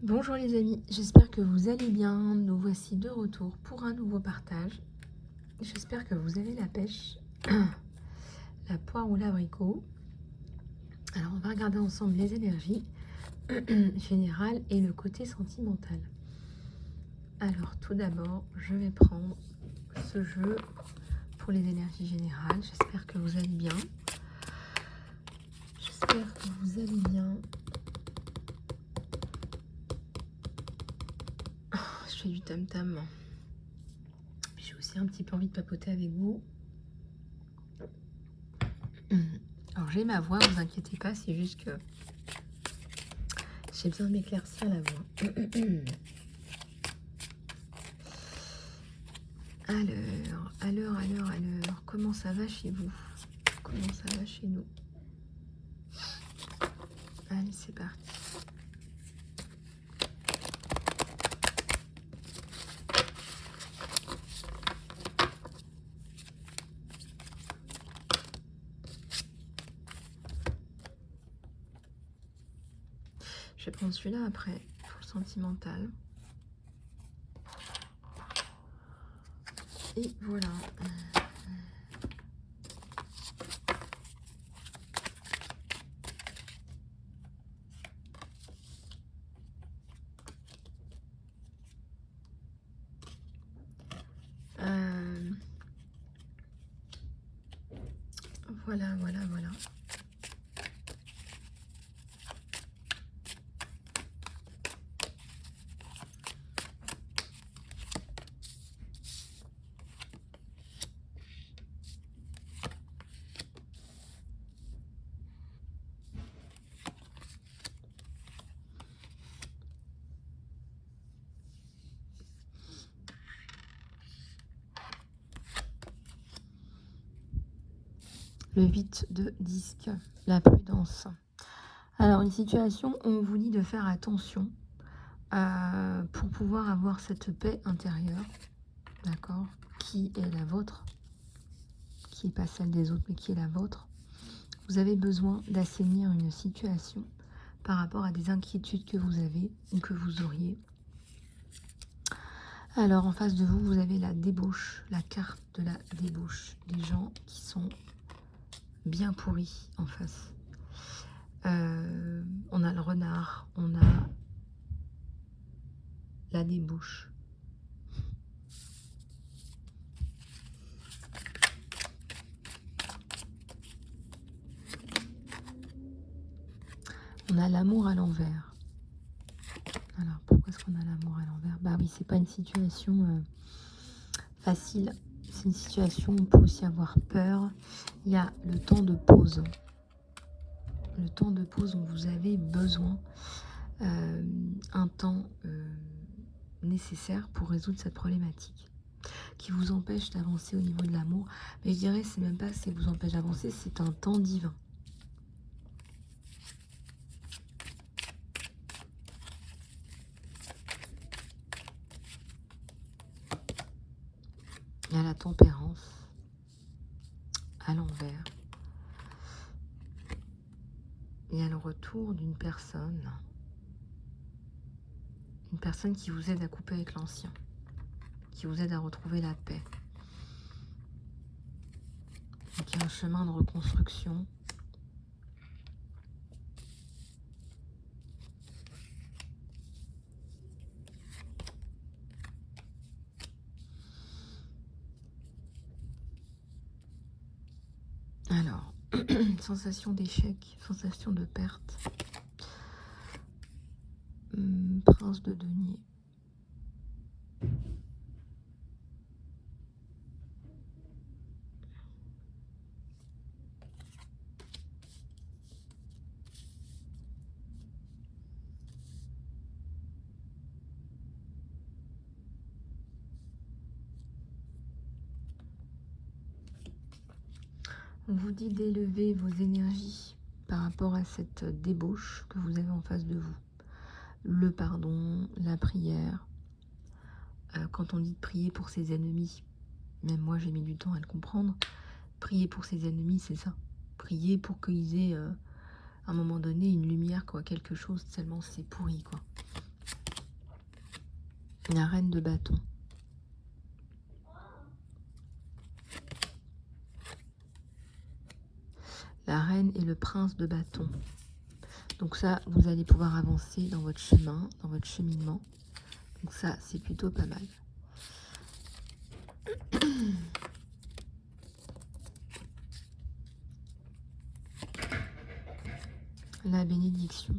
Bonjour les amis, j'espère que vous allez bien. Nous voici de retour pour un nouveau partage. J'espère que vous avez la pêche, la poire ou l'abricot. Alors on va regarder ensemble les énergies générales et le côté sentimental. Alors tout d'abord, je vais prendre ce jeu pour les énergies générales. J'espère que vous allez bien. J'espère que vous allez bien. Je fais du tam-tam. J'ai aussi un petit peu envie de papoter avec vous. Alors j'ai ma voix, vous inquiétez pas, c'est juste que j'ai besoin de m'éclaircir la voix. Alors, comment ça va chez vous? Comment ça va chez nous? Allez, c'est parti. Je vais prendre celui-là après, pour le sentimental. Et voilà. Voilà. Le 8 de disque, la prudence. Alors, une situation où on vous dit de faire attention pour pouvoir avoir cette paix intérieure, d'accord, qui est la vôtre, qui n'est pas celle des autres, mais qui est la vôtre. Vous avez besoin d'assainir une situation par rapport à des inquiétudes que vous avez ou que vous auriez. Alors, en face de vous, vous avez la débauche, la carte de la débauche. Des gens qui sont bien pourris en face. On a le renard, on a la débauche. On a l'amour à l'envers. Alors, pourquoi est-ce qu'on a l'amour à l'envers? Bah oui, c'est pas une situation facile. C'est une situation où on peut aussi avoir peur. Il y a le temps de pause. Le temps de pause dont vous avez besoin. Un temps nécessaire pour résoudre cette problématique qui vous empêche d'avancer au niveau de l'amour. Mais je dirais, c'est même pas ce qui vous empêche d'avancer, c'est un temps divin. Il y a la tempérance à l'envers. Il y a le retour d'une personne. Une personne qui vous aide à couper avec l'ancien. Qui vous aide à retrouver la paix. Donc il y a un chemin de reconstruction. Alors, sensation d'échec, sensation de perte. Prince de denier. On vous dit d'élever vos énergies par rapport à cette débauche que vous avez en face de vous. Le pardon, la prière. Quand on dit de prier pour ses ennemis, même moi j'ai mis du temps à le comprendre. Prier pour ses ennemis, c'est ça. Prier pour qu'ils aient à un moment donné une lumière, quoi, quelque chose, tellement c'est pourri, quoi. La reine de bâton. La reine et le prince de bâton. Donc ça, vous allez pouvoir avancer dans votre chemin, dans votre cheminement. Donc ça, c'est plutôt pas mal. La bénédiction.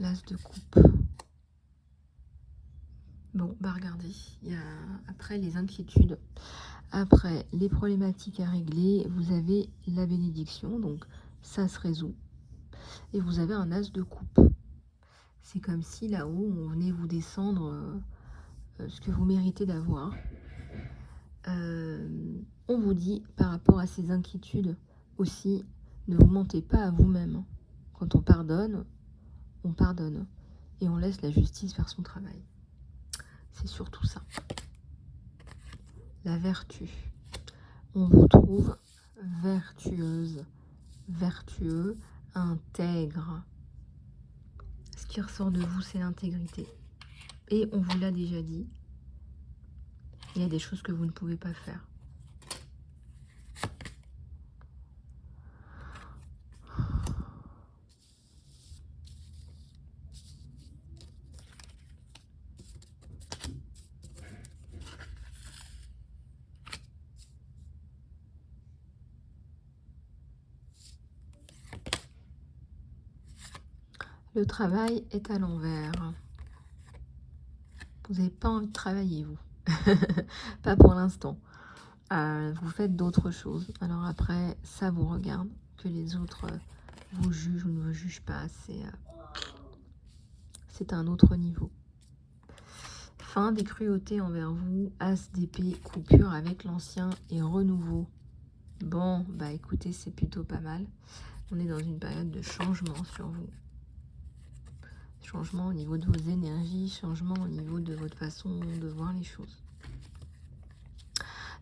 L'as de coupe. Bon, bah regardez, il y a après les inquiétudes, après les problématiques à régler, vous avez la bénédiction, donc ça se résout. Et vous avez un as de coupe. C'est comme si là-haut, on venait vous descendre ce que vous méritez d'avoir. On vous dit, par rapport à ces inquiétudes aussi, ne vous mentez pas à vous-même. Quand on pardonne. Et on laisse la justice faire son travail. C'est surtout ça. La vertu. On vous trouve vertueuse, vertueux, intègre. Ce qui ressort de vous, c'est l'intégrité. Et on vous l'a déjà dit, il y a des choses que vous ne pouvez pas faire. Le travail est à l'envers. Vous n'avez pas envie de travailler, vous. Pas pour l'instant. Vous faites d'autres choses. Alors après, ça vous regarde. Que les autres vous jugent ou ne vous jugent pas, c'est un autre niveau. Fin des cruautés envers vous, as d'épée, coupure avec l'ancien et renouveau. Bon, bah écoutez, c'est plutôt pas mal. On est dans une période de changement sur vous. Changement au niveau de vos énergies, changement au niveau de votre façon de voir les choses.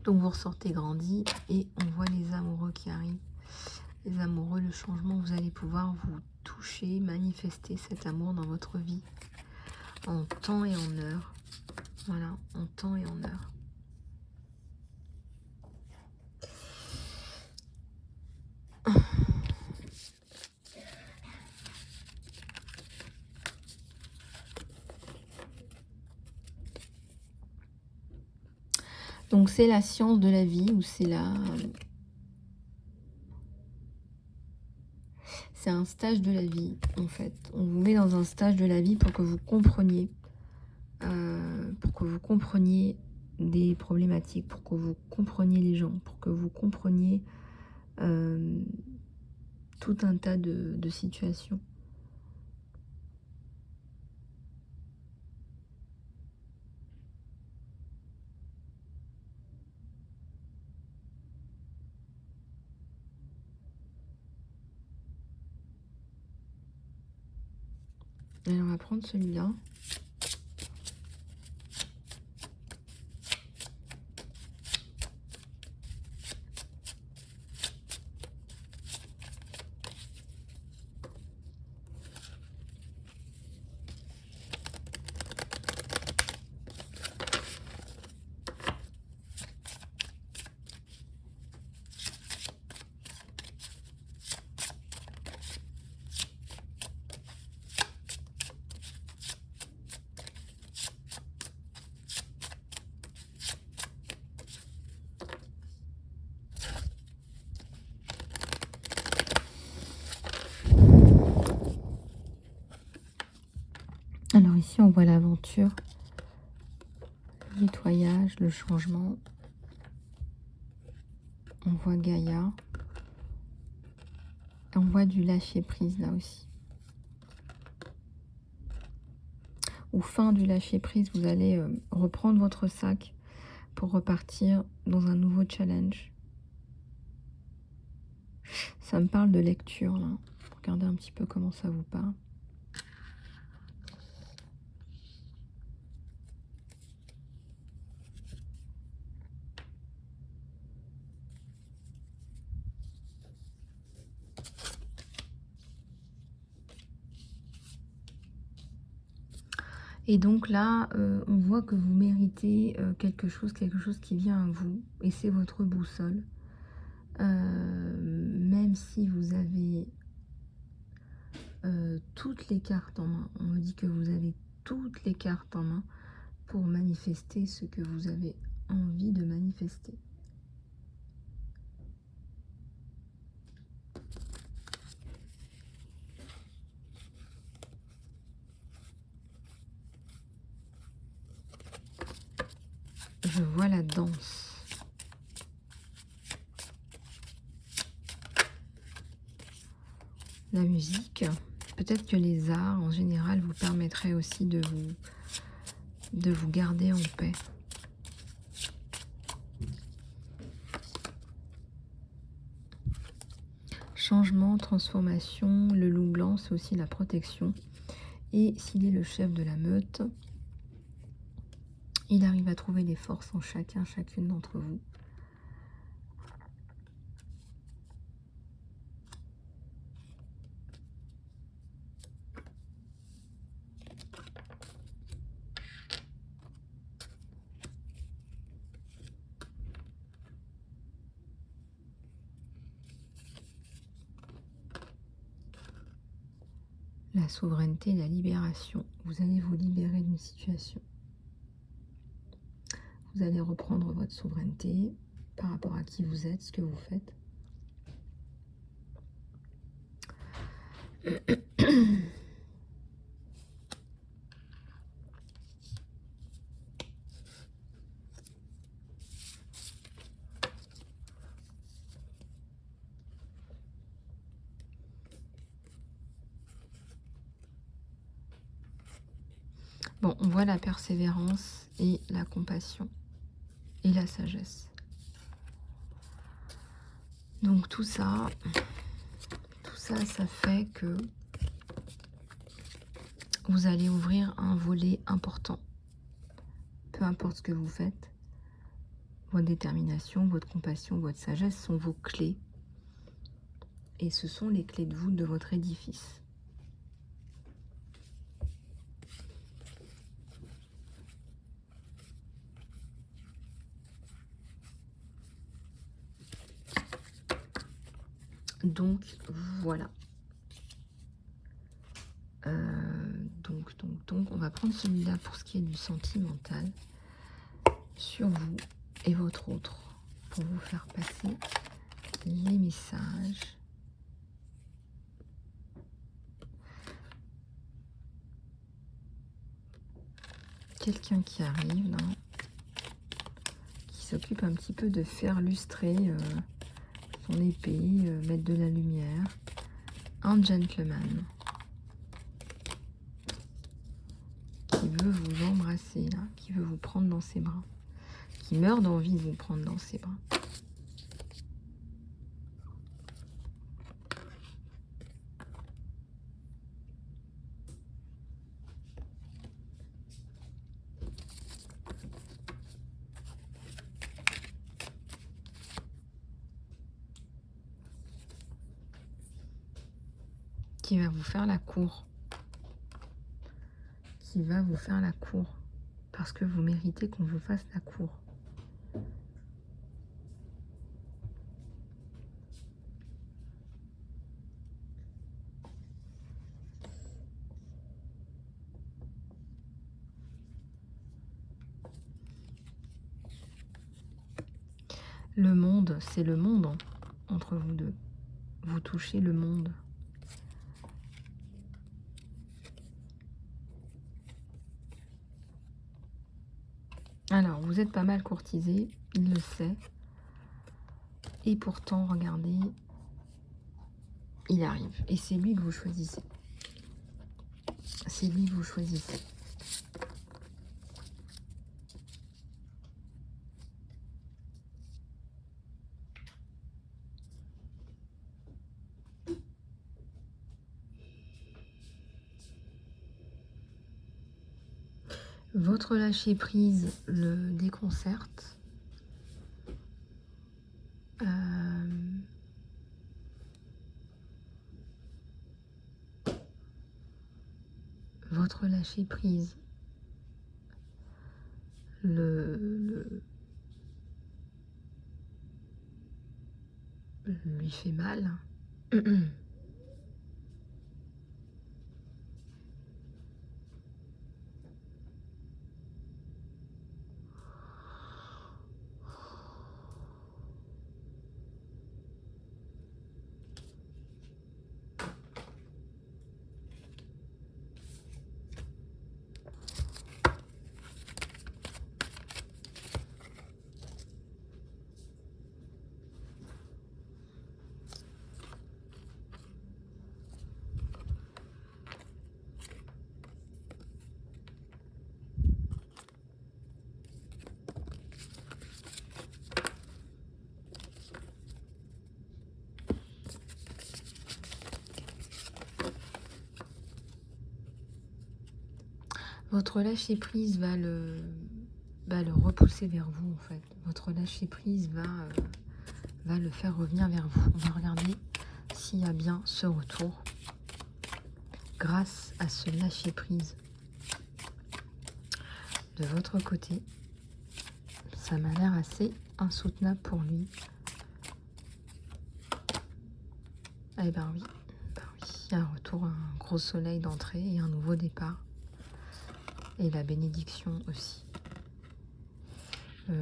Donc vous ressortez grandi et on voit les amoureux qui arrivent. Les amoureux, le changement, vous allez pouvoir vous toucher, manifester cet amour dans votre vie. En temps et en heure. Voilà, en temps et en heure. Donc c'est la science de la vie ou c'est un stage de la vie en fait. On vous met dans un stage de la vie pour que vous compreniez, des problématiques, pour que vous compreniez les gens, pour que vous compreniez tout un tas de situations. Alors on va prendre celui-là. Alors ici, on voit l'aventure, le nettoyage, le changement. On voit Gaïa. On voit du lâcher-prise là aussi. Ou fin du lâcher-prise, vous allez reprendre votre sac pour repartir dans un nouveau challenge. Ça me parle de lecture là. Regardez un petit peu comment ça vous parle. Et donc là, on voit que vous méritez quelque chose qui vient à vous, et c'est votre boussole. Même si vous avez toutes les cartes en main, on me dit que vous avez toutes les cartes en main pour manifester ce que vous avez envie de manifester. Je vois la danse. La musique. Peut-être que les arts, en général, vous permettraient aussi de vous garder en paix. Changement, transformation, le loup blanc, c'est aussi la protection. Et s'il est le chef de la meute, il arrive à trouver les forces en chacune d'entre vous. La souveraineté, la libération. Vous allez vous libérer d'une situation. Vous allez reprendre votre souveraineté par rapport à qui vous êtes, ce que vous faites. Bon, on voit la persévérance et la compassion et la sagesse. Donc tout ça, ça fait que vous allez ouvrir un volet important. Peu importe ce que vous faites, votre détermination, votre compassion, votre sagesse sont vos clés. Et ce sont les clés de voûte de votre édifice. Donc, voilà. Donc, on va prendre celui-là pour ce qui est du sentimental sur vous et votre autre pour vous faire passer les messages. Quelqu'un qui arrive là, qui s'occupe un petit peu de faire lustrer son épée, mettre de la lumière. Un gentleman qui veut vous embrasser là, qui veut vous prendre dans ses bras, qui meurt d'envie de vous prendre dans ses bras. Qui va vous faire la cour. Qui va vous faire la cour. Parce que vous méritez qu'on vous fasse la cour. Le monde, c'est le monde entre vous deux. Vous touchez le monde. Alors, vous êtes pas mal courtisé, il le sait. Et pourtant, regardez, il arrive. Et c'est lui que vous choisissez. C'est lui que vous choisissez. Votre lâcher prise le déconcerte. Votre lâcher prise lui fait mal. Votre lâcher prise va le repousser vers vous, en fait. Votre lâcher prise va le faire revenir vers vous. On va regarder s'il y a bien ce retour grâce à ce lâcher prise de votre côté. Ça m'a l'air assez insoutenable pour lui. Eh ben oui, il y a un retour, un gros soleil d'entrée et un nouveau départ. Et la bénédiction aussi. Vous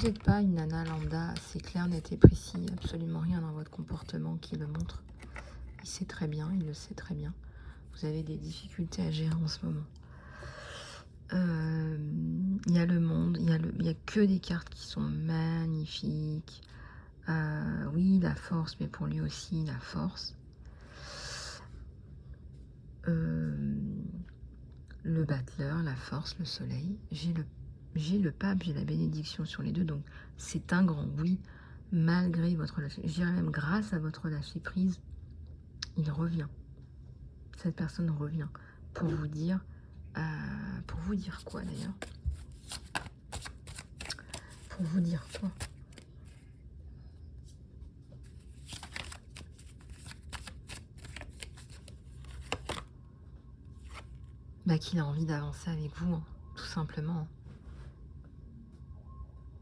n'êtes pas une nana lambda, c'est clair, net et précis. Absolument rien dans votre comportement qui le montre. Il sait très bien, il le sait très bien. Vous avez des difficultés à gérer en ce moment. Il y a le monde, il y a que des cartes qui sont magnifiques. Oui, la force, mais pour lui aussi, la force. Le battleur, la force, le soleil. J'ai le pape, j'ai la bénédiction sur les deux. Donc, c'est un grand oui, malgré votre lâcher. Je dirais même grâce à votre lâcher prise, il revient. Cette personne revient pour vous dire quoi d'ailleurs? Pour vous dire quoi? Bah, qu'il a envie d'avancer avec vous, hein, tout simplement.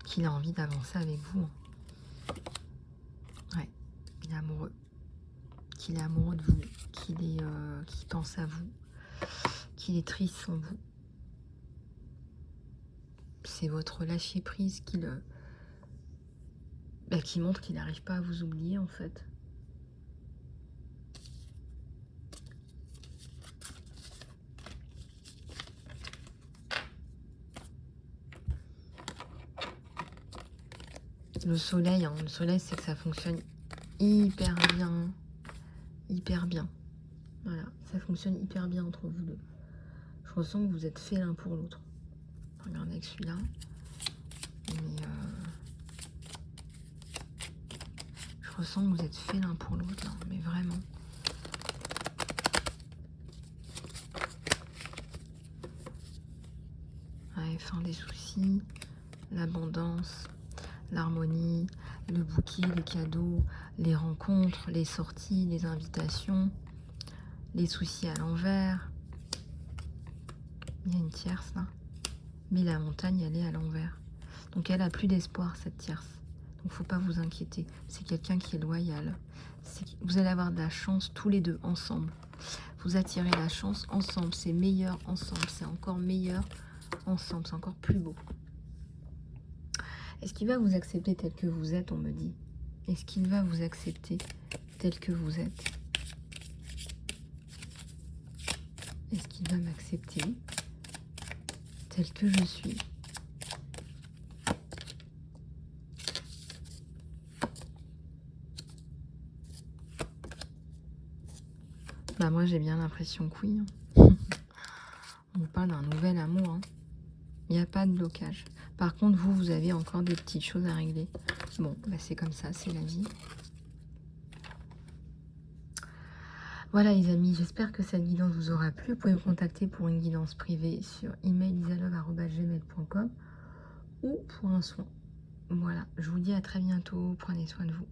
Qu'il a envie d'avancer avec vous. Ouais, il est amoureux. Qu'il est amoureux de vous, qu'il pense à vous, qu'il est triste sans vous. C'est votre lâcher prise qui montre qu'il n'arrive pas à vous oublier en fait. Le soleil, hein, le soleil, c'est que ça fonctionne hyper bien. Hyper bien. Voilà, ça fonctionne hyper bien entre vous deux. Je ressens que vous êtes faits l'un pour l'autre. Regardez avec celui-là. Mais je ressens que vous êtes faits l'un pour l'autre, là, mais vraiment. Ouais, fin des soucis, l'abondance, l'harmonie, le bouquet, les cadeaux, les rencontres, les sorties, les invitations, les soucis à l'envers. Il y a une tierce là. Mais la montagne, elle est à l'envers. Donc elle a plus d'espoir, cette tierce. Donc faut pas vous inquiéter. C'est quelqu'un qui est loyal. Vous allez avoir de la chance tous les deux ensemble. Vous attirez la chance ensemble. C'est meilleur ensemble. C'est encore meilleur ensemble. C'est encore plus beau. Est-ce qu'il va vous accepter tel que vous êtes, on me dit? Est-ce qu'il va vous accepter tel que vous êtes? Est-ce qu'il va m'accepter tel que je suis? Bah moi j'ai bien l'impression que oui. On parle d'un nouvel amour. Hein. Il n'y a pas de blocage. Par contre, vous avez encore des petites choses à régler. Bon, bah c'est comme ça, c'est la vie. Voilà les amis, j'espère que cette guidance vous aura plu. Vous pouvez me contacter pour une guidance privée sur email.isalove@gmail.com ou pour un soin. Voilà, je vous dis à très bientôt. Prenez soin de vous.